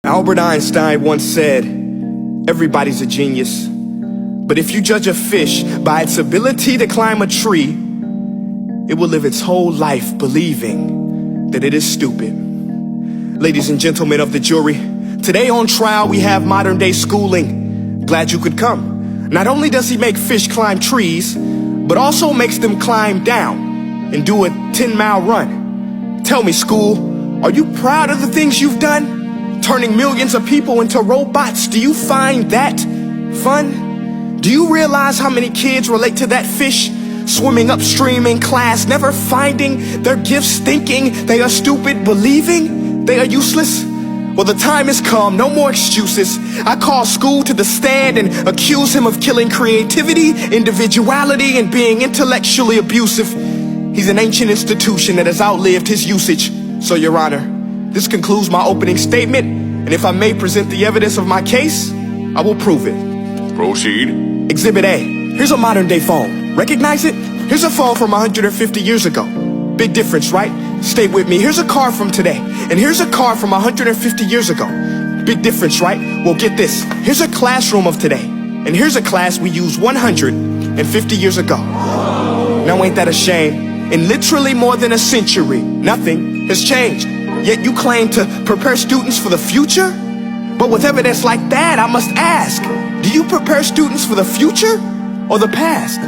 Albert Einstein once said, everybody's a genius. But if you judge a fish by its ability to climb a tree, it will live its whole life believing that it is stupid. Ladies and gentlemen of the jury, today on trial we have modern day schooling. Glad you could come. Not only does he make fish climb trees, but also makes them climb down and do a 10-mile run. Tell me, school, are you proud of the things you've done? Turning millions of people into robots, do you find that fun? Do you realize how many kids relate to that fish? Swimming upstream in class, never finding their gifts, thinking they are stupid, believing they are useless? Well, the time has come, no more excuses. I call school to the stand and accuse him of killing creativity, individuality, and being intellectually abusive. He's an ancient institution that has outlived his usage. So, Your Honor, this concludes my opening statement, and if I may present the evidence of my case, I will prove it. Proceed. Exhibit A. Here's a modern day phone. Recognize it? Here's a phone from 150 years ago. Big difference, right? Stay with me. Here's a car from today. And here's a car from 150 years ago. Big difference, right? Well, get this. Here's a classroom of today. And here's a class we used 150 years ago. Now ain't that a shame? In literally more than a century, nothing has changed. Yet you claim to prepare students for the future? But with evidence like that, I must ask, do you prepare students for the future or the past?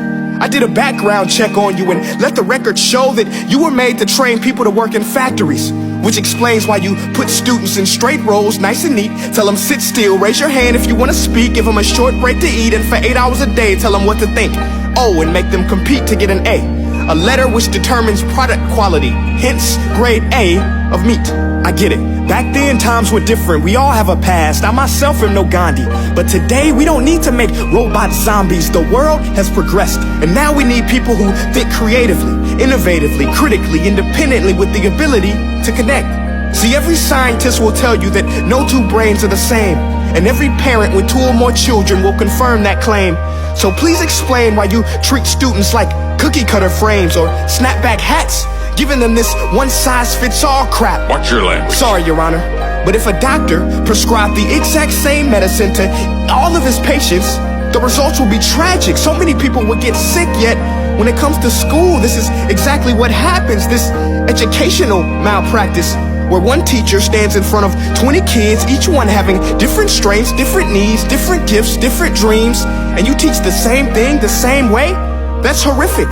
I did a background check on you and let the record show that you were made to train people to work in factories, which explains why you put students in straight rows, nice and neat, tell them sit still, raise your hand if you want to speak, give them a short break to eat, and for 8 hours a day tell them what to think. Oh, and make them compete to get an A letter which determines product quality, hence grade A of meat. I get it. Back then, times were different. We all have a past. I myself am no Gandhi. But today, we don't need to make robot zombies. The world has progressed. And now we need people who think creatively, innovatively, critically, independently, with the ability to connect. See, every scientist will tell you that no two brains are the same. And every parent with 2 or more children will confirm that claim. So please explain why you treat students like cookie cutter frames or snapback hats, giving them this one-size-fits-all crap. Watch your language. Sorry, Your Honor, but if a doctor prescribed the exact same medicine to all of his patients, the results will be tragic. So many people will get sick, yet when it comes to school, this is exactly what happens. This educational malpractice, where one teacher stands in front of 20 kids, each one having different strengths, different needs, different gifts, different dreams, and you teach the same thing the same way? That's horrific.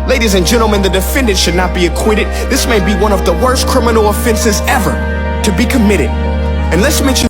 Ladies and gentlemen, the defendant should not be acquitted. This may be one of the worst criminal offenses ever to be committed. And let's mention